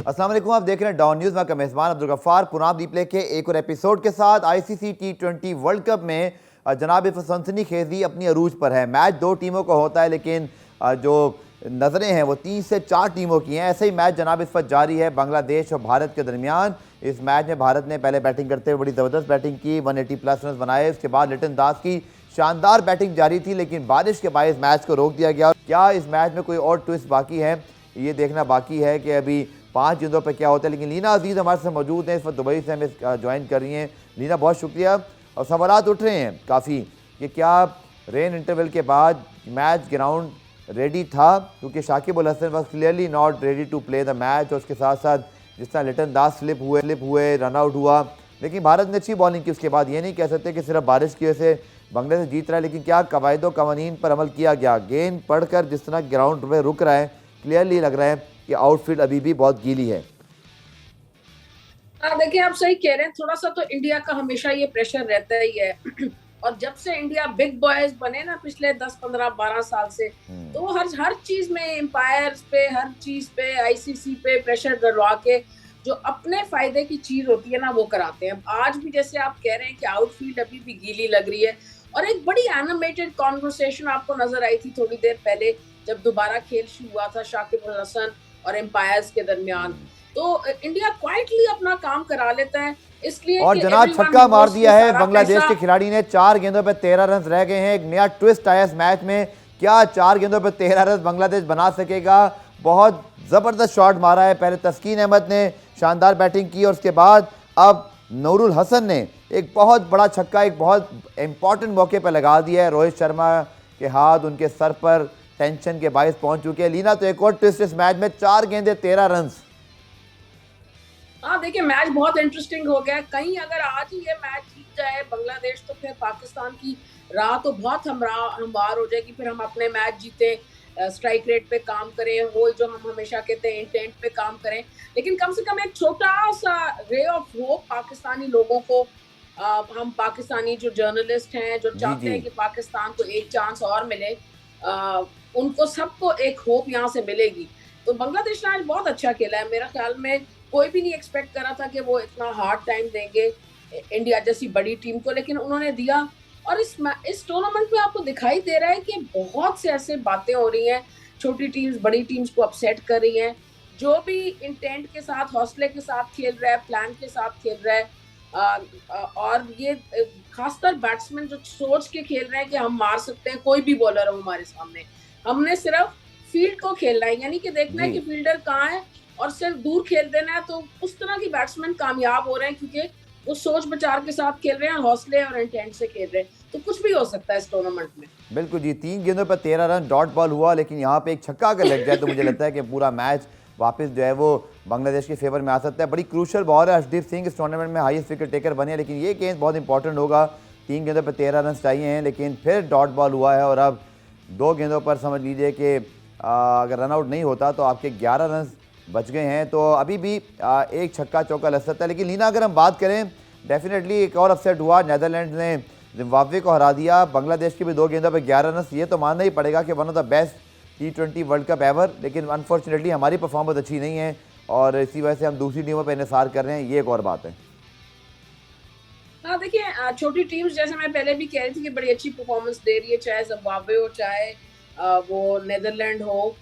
अस्सलाम वालेकुम, आप देख रहे हैं डॉन न्यूज़। मैं मेज़बान अब्दुल गफ्फार पुराब रिप्ले के एक और एपिसोड के साथ। आईसीसी T20 वर्ल्ड कप में जनाब इस सनसनी खेजी अपनी अरूज पर है। मैच दो टीमों का होता है, लेकिन जो नज़रें हैं वो 3 से 4 टीमों की हैं। ऐसे ही मैच जनाब इस वक्त जारी है बांग्लादेश और भारत के दरमियान। इस मैच में भारत ने पहले बैटिंग करते हुए बड़ी ज़बरदस्त बैटिंग की, 180+ रन बनाए। उसके बाद लिटन दास की शानदार बैटिंग जारी थी, लेकिन बारिश के बायस मैच को रोक दिया गया। क्या इस मैच में कोई और ट्विस्ट बाकी है, ये देखना बाकी है कि अभी 5 गेंदों पर क्या होता है। लेकिन लीना अजीज़ हमारे साथ मौजूद हैं, इस वक्त दुबई से हमें ज्वाइन कर रही हैं। लीना, बहुत शुक्रिया। और सवालात उठ रहे हैं काफ़ी कि क्या रेन इंटरवल के बाद मैच ग्राउंड रेडी था, क्योंकि Shakib Al Hasan was clearly not ready to play the match. और उसके साथ साथ जिस तरह लिटन दास स्लिप हुए रन आउट हुआ, लेकिन भारत ने अच्छी बॉलिंग की। उसके बाद ये नहीं कह सकते कि सिर्फ बारिश की वजह से बांग्लादेश जीत रहा है, लेकिन क्या कवायदो कवानीन पर अमल किया गया। गेंद पढ़कर जिस तरह ग्राउंड में रुक रहा है, क्लियरली लग रहा है कि आउटफील्ड अभी भी बहुत गीली है। देखिए, आप सही कह रहे हैं। थोड़ा सा तो इंडिया का हमेशा ये प्रेशर रहता ही है और जब से इंडिया बिग बॉयज बने ना पिछले 10, 15, 12 साल से, तो वो हर चीज में एम्पायर्स पे, हर चीज पे, आईसीसी पे प्रेशर डलवा के जो अपने फायदे की चीज होती है ना वो कराते हैं। आज भी जैसे आप कह रहे हैं कि आउटफील्ड अभी भी गीली लग रही है, और एक बड़ी एनिमेटेड कॉन्वर्सेशन आपको नजर आई थी थोड़ी देर पहले जब दोबारा खेल शुरू हुआ था शाकिब अल हसन और एम्पायर्स के दरमियान। तो इंडिया क्वाइटली अपना काम करा लेता है, इसलिए और जनाब छक्का मार दिया है बांग्लादेश के खिलाड़ी ने। 4 गेंदों पर 13 रन रह गए हैं। एक नया ट्विस्ट आया इस मैच में। क्या 4 गेंदों पर 13 रन बांग्लादेश बना सकेगा? बहुत जबरदस्त शॉट मारा है। पहले तस्कीन अहमद ने शानदार बैटिंग की और उसके बाद अब नूरुल हसन ने एक बहुत बड़ा छक्का एक बहुत इंपॉर्टेंट मौके पर लगा दिया है। रोहित शर्मा के हाथ उनके सर पर टेंशन के बायस पहुंच चुके हैं। लीना, तो एक और ट्विस्ट इस मैच में, 4 गेंदे 13 रन। हाँ, देखिए, मैच बहुत इंटरेस्टिंग हो गया। कहीं अगर आज ही ये मैच जीत जाए बांग्लादेश, तो फिर पाकिस्तान की राह तो बहुत हमवार हो जाएगी। फिर हम अपने मैच जीते, स्ट्राइक रेट पे काम करें, वो जो हम हमेशा कहते हैं इंटेंट पे काम करें। लेकिन कम से कम एक छोटा सा रे ऑफ होप पाकिस्तानी लोगों को, हम पाकिस्तानी जो जर्नलिस्ट हैं जो चाहते हैं कि पाकिस्तान को एक चांस और मिले, उनको सबको एक होप यहाँ से मिलेगी। तो बांग्लादेश ने आज बहुत अच्छा खेला है। मेरा ख्याल में कोई भी नहीं एक्सपेक्ट करा था कि वो इतना हार्ड टाइम देंगे इंडिया जैसी बड़ी टीम को, लेकिन उन्होंने दिया। और इस टूर्नामेंट में आपको दिखाई दे रहा है कि बहुत से ऐसे बातें हो रही हैं, छोटी टीम्स बड़ी टीम्स को अपसेट कर रही हैं। जो भी इंटेंट के साथ, हौसले के साथ खेल रहा है, प्लान के साथ खेल रहा है, और ये खासकर बैट्समैन जो सोच के खेल रहे हैं कि हम मार सकते हैं कोई भी बॉलर हो हमारे सामने, हमने सिर्फ फील्ड को खेलना है, यानी कि देखना है कि फील्डर कहाँ है और सिर्फ दूर खेल देना है। तो उस तरह की बैट्समैन कामयाब हो रहे हैं, क्योंकि वो सोच विचार के साथ खेल रहे हैं, हौसले और इंटेंट से खेल रहे हैं। तो कुछ भी हो सकता है इस टूर्नामेंट में। बिल्कुल जी, 3 गेंदों पर 13 रन, डॉट बॉल हुआ, लेकिन यहाँ पे एक छक्का अगर लग जाए तो मुझे लगता है कि पूरा मैच वापस जो है वो बांग्लादेश के फेवर में आ सकता है। बड़ी क्रूशल बॉल है। अर्शदीप सिंह इस टूर्नामेंट में हाईएस्ट विकेट टेकर बने, लेकिन ये गेंद बहुत इंपॉर्टेंट होगा। 3 गेंदों पर 13 रन चाहिए हैं, लेकिन फिर डॉट बॉल हुआ है। और अब 2 गेंदों पर समझ लीजिए कि अगर रन आउट नहीं होता तो आपके 11 रन बच गए हैं। तो अभी भी एक छक्का चौका लग सकता है। लेकिन लीना, अगर हम बात करें, डेफिनेटली एक और अपसेट हुआ। नीदरलैंड ने जिम्बाब्वे को हरा दिया। बांग्लादेश की भी 2 गेंदों पर 11 रन। ये तो मानना ही पड़ेगा कि one of the best T20 world cup ever. लेकिन अनफॉर्चुनेटली हमारी परफॉर्मेंस अच्छी नहीं है और इसी वजह से हम दूसरी टीमों पर इंतजार कर रहे हैं। ये एक और बात है। हाँ, देखिए, छोटी टीम्स जैसे मैं पहले भी कह रही थी कि बड़ी अच्छी परफॉर्मेंस दे रही है, चाहे जिम्बाब्वे हो, चाहे वो नीदरलैंड हो,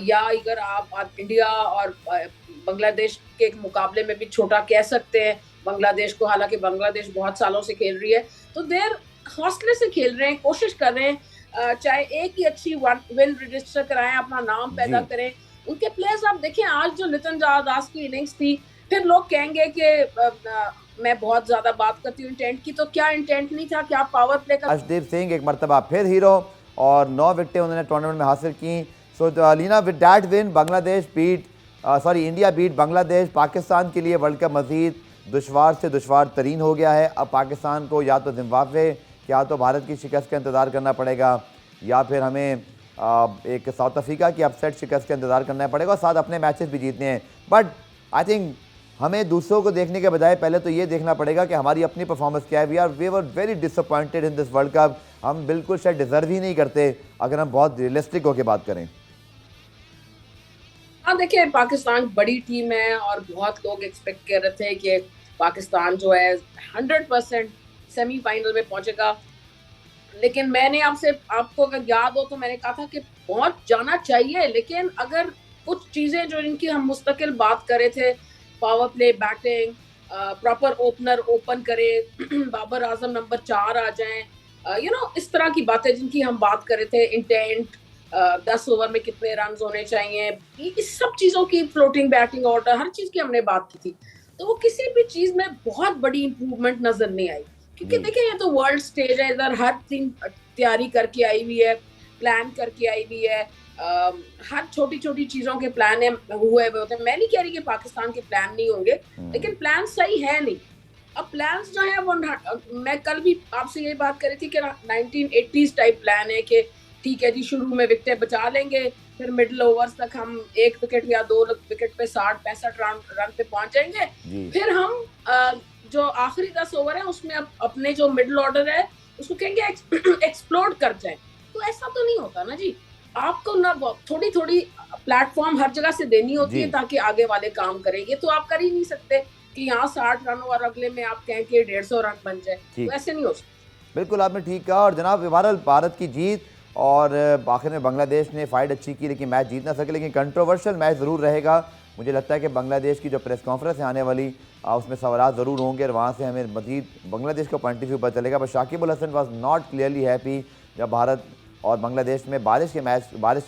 या अगर आप इंडिया और बांग्लादेश के मुकाबले में भी छोटा कह सकते हैं बांग्लादेश को। हालांकि बांग्लादेश बहुत सालों से खेल रही है, तो देर हौसले से खेल रहे हैं, कोशिश कर रहे हैं, चाहे एक ही अच्छी विन रजिस्टर कराएं, अपना नाम पैदा करें। उनके प्लेयर्स आप देखें, आज जो लिटन दास की इनिंग्स थी, फिर लोग कहेंगे कि मैं बहुत ज्यादा बात करती हूँ इंटेंट की, तो क्या इंटेंट नहीं था, क्या पावर प्ले का। अर्शदीप सिंह एक मरतबा फिर हीरो और 9 विकेटें उन्होंने टूर्नामेंट में हासिल की। So Leena, with that win Bangladesh India beat Bangladesh. Pakistan के लिए वर्ल्ड कप मजीद दुश्वार से दुश्वार तरीन हो गया है। अब पाकिस्तान को या तो जिम्बाब्वे या तो भारत की शिकस्त का इंतज़ार करना पड़ेगा, या फिर हमें एक साउथ अफ्रीका की अपसेट शिकस्त का इंतज़ार करना पड़ेगा, और साथ अपने मैचेस भी जीतने हैं। बट आई थिंक हमें दूसरों को देखने के बजाय पहले तो ये देखना पड़ेगा कि हमारी अपनी परफॉर्मेंस क्या है। We were very disappointed in this world cup. हम बिल्कुल शायद डिजर्व ही नहीं करते, अगर हम बहुत रियलिस्टिक होकर बात करें। हाँ, देखिए पाकिस्तान बड़ी टीम है और बहुत लोग एक्सपेक्ट कर रहे थे कि पाकिस्तान जो है 100% सेमीफाइनल में पहुंचेगा। लेकिन मैंने आपसे आपको अगर याद हो तो मैंने कहा था कि पहुंच जाना चाहिए, लेकिन अगर कुछ चीजें जो इनकी हम मुस्तकिल बात कर रहे थे, power play, batting, proper opener open करे, बाबर आजम नंबर 4 आ जाएं, इस तरह की बातें जिनकी हम बात कर रहे थे, इंटेंट, 10 ओवर में कितने रन होने चाहिए, इस सब चीजों की, फ्लोटिंग बैटिंग ऑर्डर, हर चीज की हमने बात की थी। तो वो किसी भी चीज में बहुत बड़ी इंप्रूवमेंट नजर नहीं आई, क्योंकि जी देखिए ये तो वर्ल्ड स्टेज है, इधर हर टीम तैयारी करके आई हुई है, प्लान करके आई हुई है, हर छोटी छोटी चीजों के प्लान हुए हुए होते हैं। मैं नहीं कह रही कि पाकिस्तान के प्लान नहीं होंगे, लेकिन प्लान सही है नहीं। अब प्लान्स जो है वो मैं कल भी आपसे यही बात कर रही थी कि 1980s टाइप प्लान है कि ठीक है जी, शुरू में विकेटें बचा लेंगे, फिर मिडिल ओवर्स तक हम 1 विकेट या 2 विकेट पे 60-65 रन पे पहुंच जाएंगे। जी फिर हम जो आखिरी 10 ओवर है उसमें अपने जो मिडिल ऑर्डर है उसको कहेंगे एक्सप्लोड कर जाए। तो ऐसा तो नहीं होता ना जी। आपको ना थोड़ी थोड़ी प्लेटफॉर्म हर जगह से देनी होती जी है ताकि आगे वाले काम करें। ये तो आप कर ही नहीं सकते कि यहाँ 60 रन और अगले में आप कहें कि 150 रन बन जाए, तो ठीक, ऐसे नहीं हो सकता। बिल्कुल आपने ठीक कहा। और जनाब बहरहाल भारत की जीत, और आखिर में बांग्लादेश ने फाइट अच्छी की लेकिन मैच जीत ना सके, लेकिन कंट्रोवर्शियल मैच ज़रूर रहेगा। मुझे लगता है कि बांग्लादेश की जो प्रेस कॉन्फ्रेंस है आने वाली, उसमें सवाल ज़रूर होंगे और वहाँ से हमें मजीद बांग्लादेश का पॉइंट ऑफ व्यू पता चलेगा। बस Shakib Al Hasan was not clearly happy जब भारत और बांग्लादेश में बारिश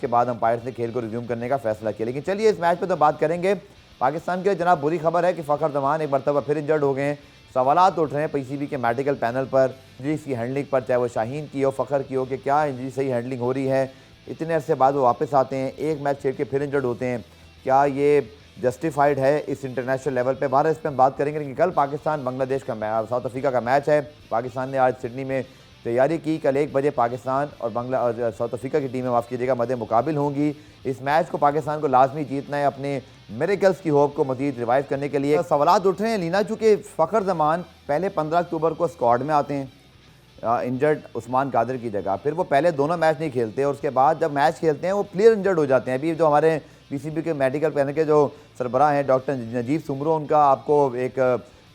के बाद अंपायर्स ने खेल को रिज्यूम करने का फैसला किया। लेकिन चलिए इस मैच पर तो बात करेंगे। पाकिस्तान के लिए जनाब बुरी खबर है कि फ़खर जमान एक मरतबा फिर इंजर्ड हो गए हैं। सवालात उठ रहे हैं पीसीबी के मेडिकल पैनल पर, इंजरीज की हैंडलिंग पर, चाहे वो शाहीन की हो, फ़खर की हो, कि क्या इंजरी सही हैंडलिंग हो रही है। इतने अरसे बाद वो वापस आते हैं, एक मैच खेल के फिर इंजर्ड होते हैं, क्या ये जस्टिफाइड है इस इंटरनेशनल लेवल पे? बारह इस पर हम बात करेंगे। लेकिन कल पाकिस्तान बांग्लादेश का साउथ अफ्रीका का मैच है। पाकिस्तान ने आज सिडनी में तैयारी की। कल 1 बजे पाकिस्तान और साउथ अफ्रीका की टीमें, माफ़ कीजिएगा, मद्दे मुकाबिल होंगी। इस मैच को पाकिस्तान को लाजमी जीतना है अपने मिरेकल्स की होप को मजीद रिवाइव करने के लिए। सवाल उठ रहे हैं लीना, चूँकि फ़खर जमान पहले 15 अक्टूबर को स्क्वाड में आते हैं इंजर्ड उस्मान कादिर की जगह, फिर वो पहले दोनों मैच नहीं खेलते और उसके बाद जब मैच खेलते हैं वो क्लियर इंजर्ड हो जाते हैं। अभी जो हमारे पीसीबी के मेडिकल पैनल के जो सरबराह हैं डॉक्टर नजीब सुमरो, उनका आपको एक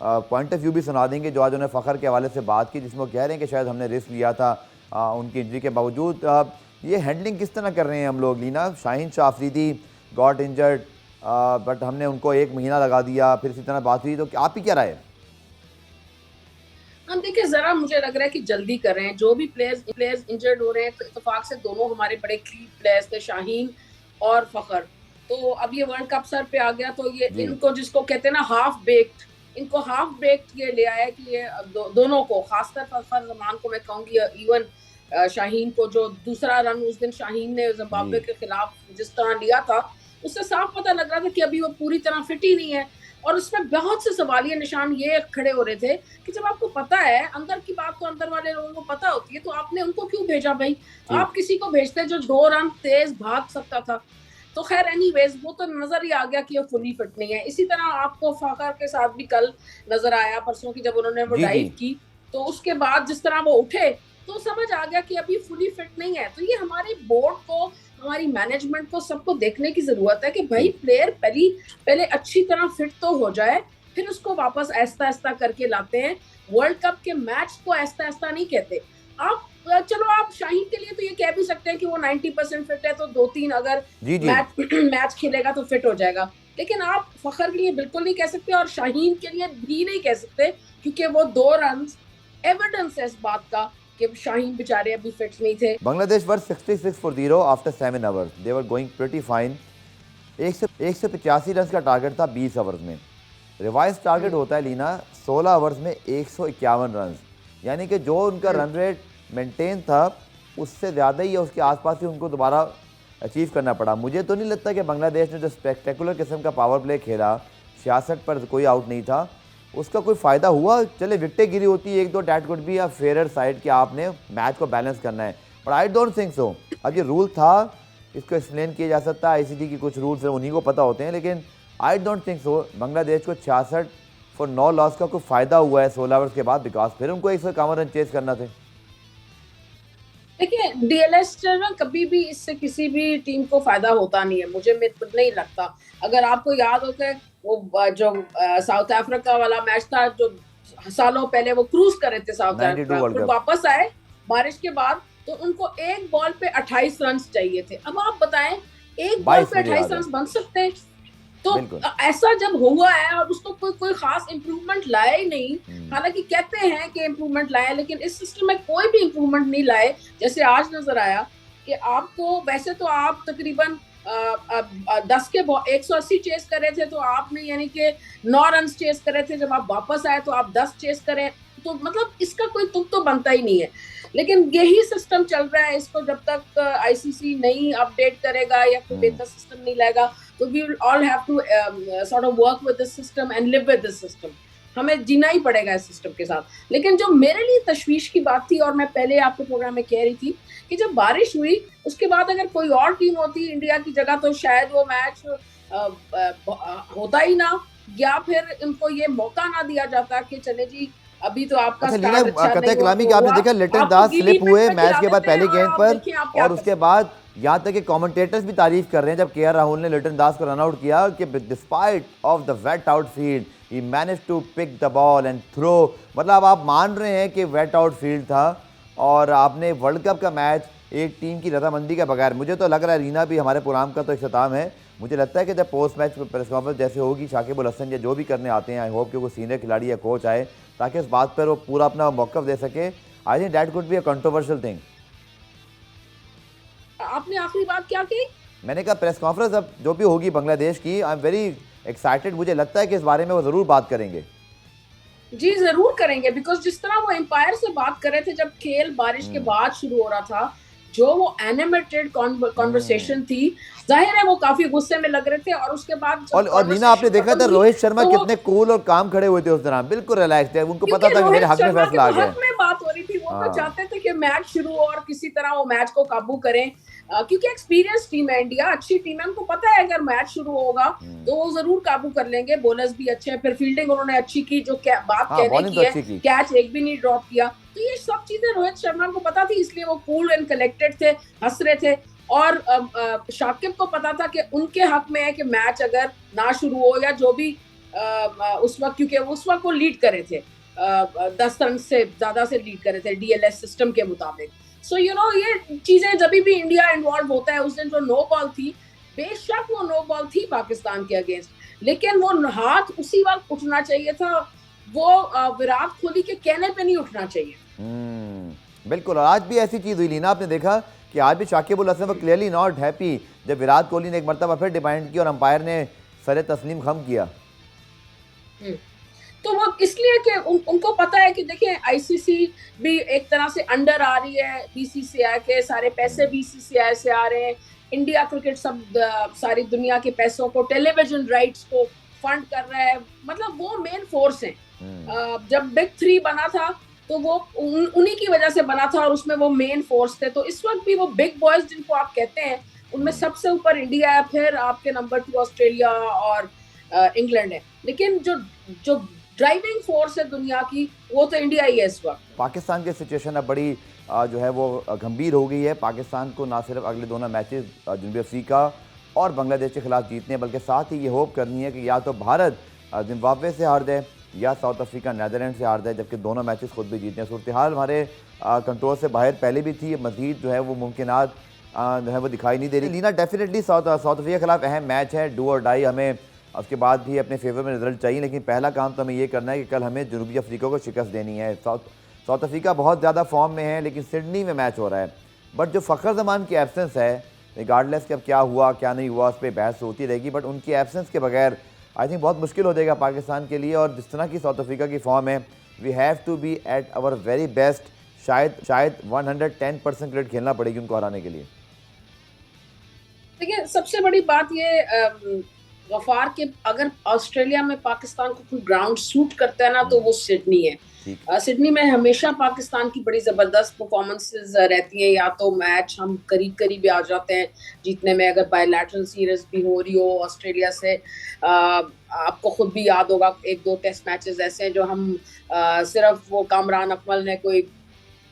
पॉइंट ऑफ व्यू भी सुना देंगे जो आज उन्होंने फ़खर के हवाले से बात की, जिसमें वो कह रहे हैं कि शायद हमने रिस्क लिया था उनकी इंजरी के बावजूद। ये हैंडलिंग किस तरह कर रहे हैं हम लोग Leena? Shaheen Shah Afridi got injured, but हमने उनको 1 महीना लगा दिया, फिर इसी तरह बात हुई, तो आप ही क्या राय है? हम देखिए, जरा मुझे लग रहा है कि जल्दी कर रहे हैं। जो भी प्लेयर्स इंजर्ड हो रहे हैं, तो इत्तेफाक से दोनों हमारे बड़े की प्लेयर्स थे, शाहीन और फखर। तो अब ये वर्ल्ड कप सर पे आ गया, तो ये जी इनको, जिसको कहते हैं ना हाफ बेक्ड, इनको हाफ बेक्ड ये ले आया कि ये दोनों को, खासकर फखर जमान को मैं कहूंगी, इवन शाहीन को, जो दूसरा रन उस दिन शाहीन ने जिम्बाब्वे जी के खिलाफ जिस तरह लिया था, उससे साफ पता लग रहा था कि अभी वो पूरी तरह फिट ही नहीं है। और उसमें बहुत से सवालिया निशान ये खड़े हो रहे थे कि जब आपको पता है, अंदर की बात तो अंदर वाले लोगों को पता होती है, तो आपने उनको क्यों भेजा भाई? ठीक, आप किसी को भेजते जो 2 रन तेज भाग सकता था। तो खैर एनीवेज, वो तो नजर ही आ गया कि वो फुली फिट नहीं है। इसी तरह आपको फाकर के साथ भी कल नजर आया, परसों की जब उन्होंने वो जी जी डाइव की, तो उसके बाद जिस तरह वो उठे, तो समझ आ गया कि अभी फुली फिट नहीं है। तो ये हमारे बोर्ड को, हमारी मैनेजमेंट को, सबको देखने की जरूरत है कि भाई ठीक, प्लेयर पहले अच्छी तरह फिट तो हो जाए, फिर उसको वापस ऐसा ऐसा करके लाते हैं। वर्ल्ड कप के मैच को ऐसा ऐसा नहीं कहते आप। चलो, आप शाहीन के लिए तो ये कह भी सकते हैं कि वो 90% फिट है, तो 2-3 अगर जी जी मैच मैच खेलेगा तो फिट हो जाएगा। लेकिन आप फखर के लिए बिल्कुल नहीं कह सकते और शाहीन के लिए भी नहीं कह सकते, क्योंकि वो 2 रन एविडेंस है इस बात का कि शाहीन बेचारे अभी फिट नहीं थे। बांग्लादेश वर 66 for 0 after 7 hours, they were going pretty fine. 185 run का टारगेट था 20 ओवर्स में। रिवाइज टारगेट होता है लीना 16 ओवर्स में 151 रन, यानी कि जो उनका रन रेट मेंटेन था उससे ज़्यादा ही या उसके आसपास ही उनको दोबारा अचीव करना पड़ा। मुझे तो नहीं लगता कि बांग्लादेश ने जो स्पेक्टेकुलर किस्म का पावर प्ले खेला, 66 पर कोई आउट नहीं था, उसका कोई फ़ायदा हुआ। चले विकटें गिरी होती, 1-2 डैट कुड भी, या फेयर साइड कि आपने मैच को बैलेंस करना है, but I don't think so. अब ये रूल था, इसको एक्सप्लेन किया जा सकता है, आईसीसी की कुछ रूल्स हैं उन्हीं को पता होते हैं, लेकिन I don't think so Bangladesh को 66 for 9 लॉस का कोई फ़ायदा हुआ है 16 ओवर्स के बाद, बिकॉज फिर उनको 151 रन चेस करना थे। देखिए, डीएलएस ना कभी भी इससे किसी भी टीम को फायदा होता नहीं है, मुझे नहीं लगता। अगर आपको याद हो कि वो जो साउथ अफ्रीका वाला मैच था, जो सालों पहले वो क्रूज कर रहे थे साउथ 92 अफ्रीका, वर्ल्ड फिर कप। वापस आए बारिश के बाद, तो उनको एक बॉल पे 28 रन चाहिए थे। अब आप बताएं, एक बॉल 22 पे मुझे 28 याद है। रन बन सकते हैं? तो बिल्कुल। ऐसा जब हुआ है और उसको कोई कोई खास इंप्रूवमेंट लाया ही नहीं, हम्म। हालांकि कहते हैं कि इंप्रूवमेंट लाए, लेकिन इस सिस्टम में कोई भी इंप्रूवमेंट नहीं लाए। जैसे आज नजर आया कि आपको, वैसे तो आप तकरीबन 10 के 180 चेस कर रहे थे, तो आपने यानी कि 9 रन चेस कर रहे थे, जब आप वापस आए तो आप 10 चेस करें, तो मतलब इसका कोई तुक तो बनता ही नहीं है। लेकिन यही सिस्टम चल रहा है, इसको जब तक आईसीसी नहीं अपडेट करेगा या कोई हम्म। बेहतर सिस्टम नहीं लाएगा, तो we will all have to sort of work with this system and live with this system. हमें जीना ही पड़ेगा इस सिस्टम के साथ। लेकिन जो मेरे लिए तशवीश की बात थी, और मैं पहले आपके प्रोग्राम में कह रही थी, कि जब बारिश हुई उसके बाद अगर कोई और टीम होती इंडिया की जगह, तो शायद वो मैच होता ही ना, या फिर उनको ये मौका ना दिया जाता कि चले जी अभी तो आपका अच्छा लीना, स्टार्ट अच्छा कतई नहीं कलामी हो कि आपने हुआ, देखा लिटन आपको दास गीली स्लिप पिच हुए पे मैच खिला के बाद देते हैं पहली और गेंद आप पर, देखिए आप क्या और कर उसके सकते बाद यहाँ तक कि कमेंटेटर्स भी तारीफ कर रहे हैं जब केआर राहुल ने लिटन दास को रन आउट किया कि despite of the wet outfield he manage to pick the ball and throw. मतलब आप मान रहे हैं कि वेट आउटफील्ड था और आपने वर्ल्ड कप का मैच एक टीम की रजामंदी के बगैर, मुझे तो लग रहा है रीना भी हमारे प्रोग्राम का तो इख्तिताम है, मुझे लगता है कि जब पोस्ट मैच प्रेस कॉन्फ्रेंस जैसे होगी, शाकिब अल हसन या जो भी करने आते हैं, आई होप कि वो सीनियर खिलाड़ी या कोच आए ताकि इस बात पर वो पूरा अपना मौक़िफ़ दे सके। I think that could be a controversial thing. आपने आखिरी बात क्या की? मैंने कहा प्रेस कॉन्फ्रेंस अब जो भी होगी बांग्लादेश की, आई एम वेरी एक्साइटेड, मुझे लगता है कि इस बारे में वो ज़रूर बात करेंगे। जी जरूर करेंगे, बिकॉज जिस तरह वो एम्पायर से बात कर रहे थे जब खेल बारिश के बाद शुरू हो रहा था, जो वो एनिमेटेड कॉन्वर्सेशन थी, जाहिर है वो काफी गुस्से में लग रहे थे, और उसके बाद जब और लीना आपने कॉन्वर्सेशन देखा खत्म था हुई रोहित शर्मा तो वो, कितने कूल और काम खड़े हुए थे उस दौरान, बिल्कुल रिलैक्स थे, उनको पता क्योंकि था कि मेरे रोहित हक में शर्मा के फैसला आ तो गया। हक में बात हो रही थी, वो तो हाँ। चाहते थे कि मैच शुरू हो और किसी तरह वो मैच को काबू करें, क्योंकि एक्सपीरियंस टीम है इंडिया, अच्छी टीम है, उनको पता है अगर मैच शुरू होगा तो वो जरूर काबू कर लेंगे। बॉलर्स भी अच्छे हैं, फिर फील्डिंग उन्होंने अच्छी की, जो बात हाँ, कहने बॉलिंग तो की है, अच्छी की। कैच एक भी नहीं ड्रॉप किया, तो ये सब चीजें रोहित शर्मा को पता थी, इसलिए वो कूल एंड कलेक्टेड थे, हंस रहे थे। और शाकिब को पता था कि उनके हक में है कि मैच अगर ना शुरू हो या जो भी उस वक्त, क्योंकि उस वक्त वो लीड करे थे, 10 रन से ज्यादा से लीड करे थे डीएलएस सिस्टम के मुताबिक। सो यू नो ये चीजें जब भी इंडिया इन्वॉल्व होता है, उस दिन जो नो बॉल थी, बेशक वो नो बॉल थी पाकिस्तान के अगेंस्ट, लेकिन वो हाथ उसी वक्त उठना चाहिए था, वो विराट कोहली के कहने पे नहीं उठना चाहिए। बिल्कुल, और आज भी ऐसी चीज़ हुई लीना, आपने देखा कि आज भी शाकिब अल हसन वो क्लियरली नॉट हैप्पी जब विराट कोहली ने एक मरतबा फिर डिमांड की और अंपायर ने सरे तस्लीम खम किया। तो वो इसलिए कि उनको पता है कि देखिए आईसीसी भी एक तरह से अंडर आ रही है बीसीसीआई के, सारे पैसे बीसीसीआई से आ रहे हैं, इंडिया क्रिकेट सब सारी दुनिया के पैसों को, टेलीविजन राइट्स को फंड कर रहा है, मतलब वो मेन फोर्स है। जब बिग 3 बना था तो वो उन्हीं की वजह से बना था और उसमें वो मेन फोर्स थे। तो इस वक्त भी वो बिग बॉयज जिनको आप कहते हैं, उनमें सबसे ऊपर इंडिया है, फिर आपके नंबर 2 ऑस्ट्रेलिया और इंग्लैंड है, लेकिन जो जो ड्राइविंग फोर्स है दुनिया की, वो तो इंडिया ही है इस वक्त। पाकिस्तान की सिचुएशन अब बड़ी जो है वो गंभीर हो गई है। पाकिस्तान को ना सिर्फ अगले दोनों मैचेस जनूबी अफ्रीका और बांग्लादेश के खिलाफ जीतने, बल्कि साथ ही ये होप करनी है कि या तो भारत जिम्बाब्वे से हार जाए या साउथ अफ्रीका नीदरलैंड से हार जाए, जबकि दोनों मैचेस खुद भी जीतने। सूरत हाल हमारे कंट्रोल से बाहर पहले भी थी, मजीद जो है वो मुमकिनात जो है वो दिखाई नहीं दे रही। लीना, डेफिनेटली साउथ अफ्रीका के खिलाफ अहम मैच है, डू और डाई, हमें उसके बाद भी अपने फेवर में रिजल्ट चाहिए, लेकिन पहला काम तो हमें ये करना है कि कल हमें जनूबी अफ्रीका को शिकस्त देनी है। साउथ अफ्रीका बहुत ज़्यादा फॉर्म में है, लेकिन सिडनी में मैच हो रहा है, बट जो फ़खर जमान की एब्सेंस है, रिगार्डलेस कि अब क्या हुआ क्या नहीं हुआ उस पर बहस होती रहेगी, बट उनकी एब्सेंस के बगैर आई थिंक बहुत मुश्किल हो जाएगा पाकिस्तान के लिए। और जिस तरह की साउथ अफ्रीका की फॉर्म है, we have to be at our very best. शायद 110% क्रिकेट खेलना पड़ेगी उनको हराने के लिए। देखिए सबसे बड़ी बात ये गफार के, अगर ऑस्ट्रेलिया में पाकिस्तान को कोई ग्राउंड सूट करता है ना, तो वो सिडनी है। सिडनी में हमेशा पाकिस्तान की बड़ी जबरदस्त परफॉर्मेंसेस रहती हैं, या तो मैच हम करीब करीब आ जाते हैं जीतने में, अगर बायलैटरल सीरीज भी हो रही हो ऑस्ट्रेलिया से। आपको खुद भी याद होगा 1-2 टेस्ट मैचेस ऐसे हैं जो हम सिर्फ वो कामरान अकमल ने कोई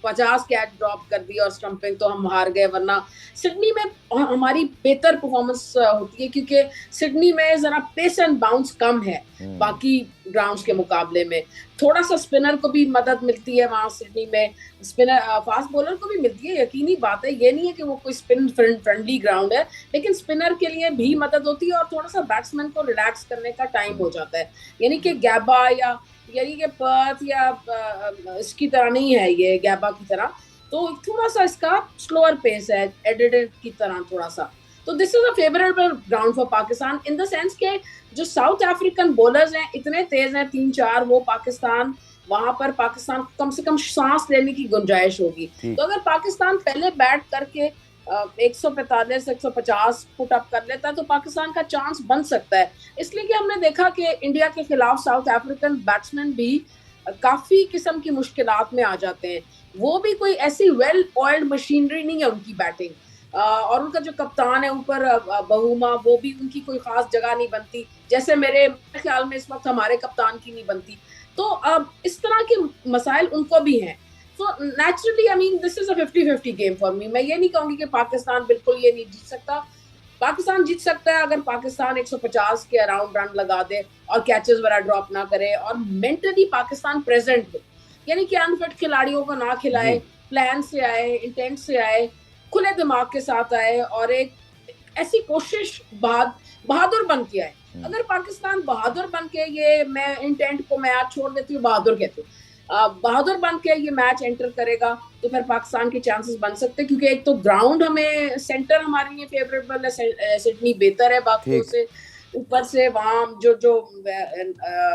50 कैच ड्रॉप कर दी और स्टंपिंग तो हम हार गए, वरना सिडनी में हमारी बेहतर परफॉर्मेंस होती है, क्योंकि सिडनी में जरा पेस एंड बाउंस कम है बाकी ग्राउंड्स के मुकाबले में। थोड़ा सा स्पिनर को भी मदद मिलती है वहाँ सिडनी में, स्पिनर फास्ट बॉलर को भी मिलती है, यकीनी बात है, ये नहीं है कि वो कोई स्पिन फ्रेंडली ग्राउंड है, लेकिन स्पिनर के लिए भी मदद होती है और थोड़ा सा बैट्समैन को रिलैक्स करने का टाइम हो जाता है। यानी कि गैबा या यानी कि पर्थ या इसकी तरह नहीं है ये गैबा की तरह, तो थोड़ा सा इसका स्लोअर पेस है एडिलेड की तरह थोड़ा सा। तो this is a favourable ground for Pakistan in the sense के जो साउथ अफ्रीकन बॉलर्स हैं इतने तेज हैं 3-4, वो पाकिस्तान वहां पर पाकिस्तान कम से कम सांस लेने की गुंजाइश होगी। तो अगर पाकिस्तान पहले बैट करके 145-150 पुट अप कर लेता है तो पाकिस्तान का चांस बन सकता है। इसलिए कि हमने देखा कि इंडिया के खिलाफ साउथ अफ्रीकन बैट्समैन भी काफी किस्म की मुश्किलात में आ जाते हैं। वो भी कोई ऐसी वेल ऑयल्ड मशीनरी नहीं है उनकी बैटिंग, और उनका जो कप्तान है ऊपर बहुमा, वो भी उनकी कोई खास जगह नहीं बनती, जैसे मेरे ख्याल में इस वक्त हमारे कप्तान की नहीं बनती। तो इस तरह के मसाइल उनको भी हैं। So naturally, I mean, this is a 50-50 game for me. मैं ये नहीं कहूँगी कि पाकिस्तान बिल्कुल ये नहीं जीत सकता। पाकिस्तान जीत सकता है अगर पाकिस्तान 150 के अराउंड रन लगा दे और कैचेस वगैरह ड्रॉप ना करे और मेंटली पाकिस्तान प्रेजेंट हो, यानी कि अनफिट खिलाड़ियों को ना खिलाए, प्लान से आए, इंटेंट से आए, खुले दिमाग के साथ आए और एक ऐसी कोशिश बहादुर बन के आए। अगर पाकिस्तान बहादुर बन के ये, मैं इंटेंट को मैं आज छोड़ देती हूँ, बहादुर कहती हूँ, बहादुर बन के ये मैच एंटर करेगा तो फिर पाकिस्तान के चांसेस बन सकते हैं, क्योंकि एक तो ग्राउंड हमें सेंटर हमारे लिए फेवरेबल है, सिडनी बेहतर है बाकियों से, ऊपर से वहाँ जो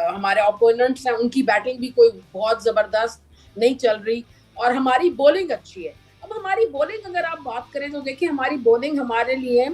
हमारे ओपोनेंट्स हैं उनकी बैटिंग भी कोई बहुत जबरदस्त नहीं चल रही और हमारी बॉलिंग अच्छी है। अब हमारी बॉलिंग अगर आप बात करें तो देखिए, हमारी बॉलिंग हमारे लिए,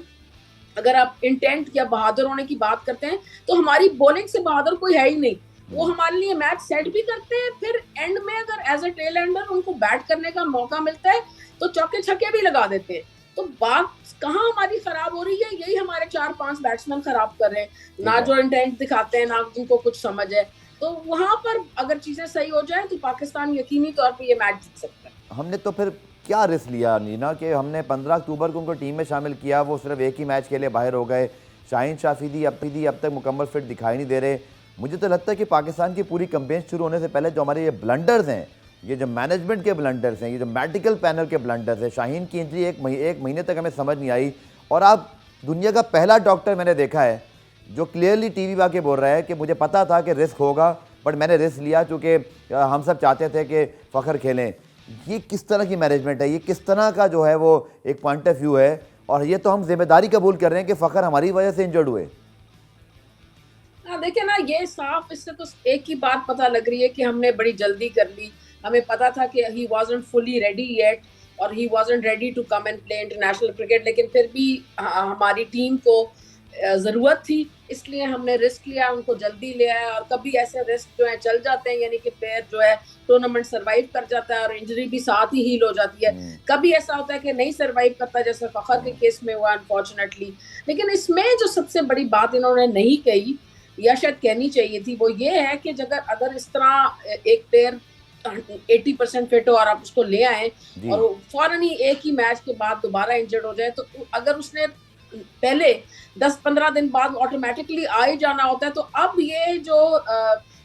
अगर आप इंटेंट या बहादुर होने की बात करते हैं तो हमारी बॉलिंग से बहादुर कोई है ही नहीं। वो हमारे लिए मैच सेट भी करते हैं, फिर एंड में अगर एज अ टेल एंडर उनको बैट करने का मौका मिलता है तो चौके छक्के भी लगा देते हैं। तो बात कहाँ हमारी खराब हो रही है, यही हमारे 4-5 बैट्समैन खराब कर रहे हैं, ना जो इंटेंट दिखाते हैं, ना जिनको कुछ समझ है। तो वहां पर अगर चीजें सही हो जाए तो पाकिस्तान यकीनी तौर पर ये मैच जीत सकता है। हमने तो फिर क्या रिस्क लिया नीना कि हमने 15 अक्टूबर को उनको टीम में शामिल किया, वो सिर्फ एक ही मैच के लिए बाहर हो गए। शाहीन शाफिदी अब तक मुकम्मल फिट दिखाई नहीं दे रहे। मुझे तो लगता है कि पाकिस्तान की पूरी कैंपेन शुरू होने से पहले जो हमारे ये ब्लंडर्स हैं, ये जो मैनेजमेंट के ब्लंडर्स हैं, ये जो मेडिकल पैनल के ब्लंडर्स हैं, शाहीन की इंजरी एक महीने तक हमें समझ नहीं आई, और आप दुनिया का पहला डॉक्टर मैंने देखा है जो क्लियरली टीवी पे आके बोल रहा है कि मुझे पता था कि रिस्क होगा बट मैंने रिस्क लिया क्योंकि हम सब चाहते थे कि फ़खर खेलें। ये किस तरह की मैनेजमेंट है, ये किस तरह का जो है वो एक पॉइंट ऑफ व्यू है, और ये तो हम जिम्मेदारी कबूल कर रहे हैं कि फ़खर हमारी वजह से इंजर्ड हुए। देखिए ना, ये साफ इससे तो एक ही बात पता लग रही है कि हमने बड़ी जल्दी कर ली। हमें पता था कि he wasn't fully ready yet और he wasn't ready to come and play international cricket, लेकिन फिर भी हमारी टीम को ज़रूरत थी, इसलिए हमने रिस्क लिया, उनको जल्दी ले आया। और कभी ऐसे रिस्क जो है चल जाते हैं, यानी कि प्लेयर जो है टूर्नामेंट सर्वाइव कर जाता है और इंजरी भी साथ ही हील हो जाती है। कभी ऐसा होता है कि नहीं सर्वाइव करता, जैसे फ़खर के केस में हुआ अनफॉर्चुनेटली। लेकिन इसमें जो सबसे बड़ी बात इन्होंने नहीं कही या शायद कहनी चाहिए थी, वो ये है कि अगर इस तरह एक प्लेयर 80% फिट हो और आप उसको ले आए और फौरन ही एक ही मैच के बाद दोबारा इंजर्ड हो जाए, तो अगर उसने पहले 10-15 दिन बाद ऑटोमेटिकली आ ही जाना होता है, तो अब ये जो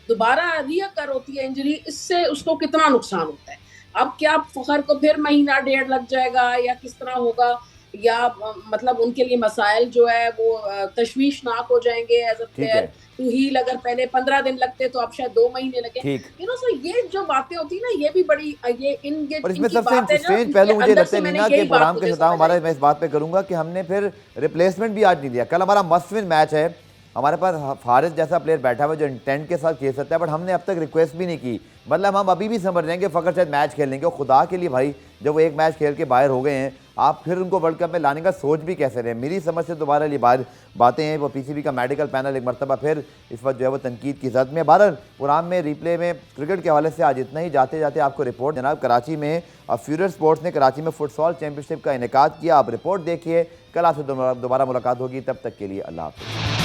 दोबारा रीअकर होती है इंजरी, इससे उसको कितना नुकसान होता है। अब क्या फ़खर को फिर महीना डेढ़ लग जाएगा या किस तरह होगा, या मतलब उनके लिए मसाइल जो है वो तशवीशनाक हो जाएंगे as a player to heal. अगर पहले 15 दिन लगते तो अब शायद 2 महीने लगे। सो ये जो बातें होती है ना, ये भी बड़ी ये इसमें सबसे इंटरेस्टिंग पहलू मुझे लगता है नीना कि प्रोग्राम के साथ हमारा, मैं इस बात पे करूंगा कि हमने फिर रिप्लेसमेंट भी आज नहीं दिया। कल हमारा मस्ट विन मैच है, हमारे पास फारिस जैसा प्लेयर बैठा हुआ जो इंटेंट के साथ खेल सकता है, बट हमने अब तक रिक्वेस्ट भी नहीं की। मतलब हम अभी भी समझ रहे हैं कि फ़खर शायद मैच खेल लेंगे, और खुदा के लिए भाई जब वो एक मैच खेल के बाहर हो गए हैं, आप फिर उनको वर्ल्ड कप में लाने का सोच भी कैसे रहे। मेरी समझ से दोबारा ये बातें हैं, वो पीसीबी का मेडिकल पैनल एक मरतबा फिर इस वक्त जो है वो तनकीद की जद में। बहरहाल प्रोग्राम में रिप्ले में क्रिकेट के हवाले से आज इतना ही। जाते जाते आपको रिपोर्ट जनाब, कराची में फ्यूरियर स्पोर्ट्स ने कराची में फुटसॉल चैंपियनशिप का इनेकाद किया, आप रिपोर्ट देखिए। कल आपसे दोबारा मुलाकात होगी, तब तक के लिए अल्लाह हाफ़िज़।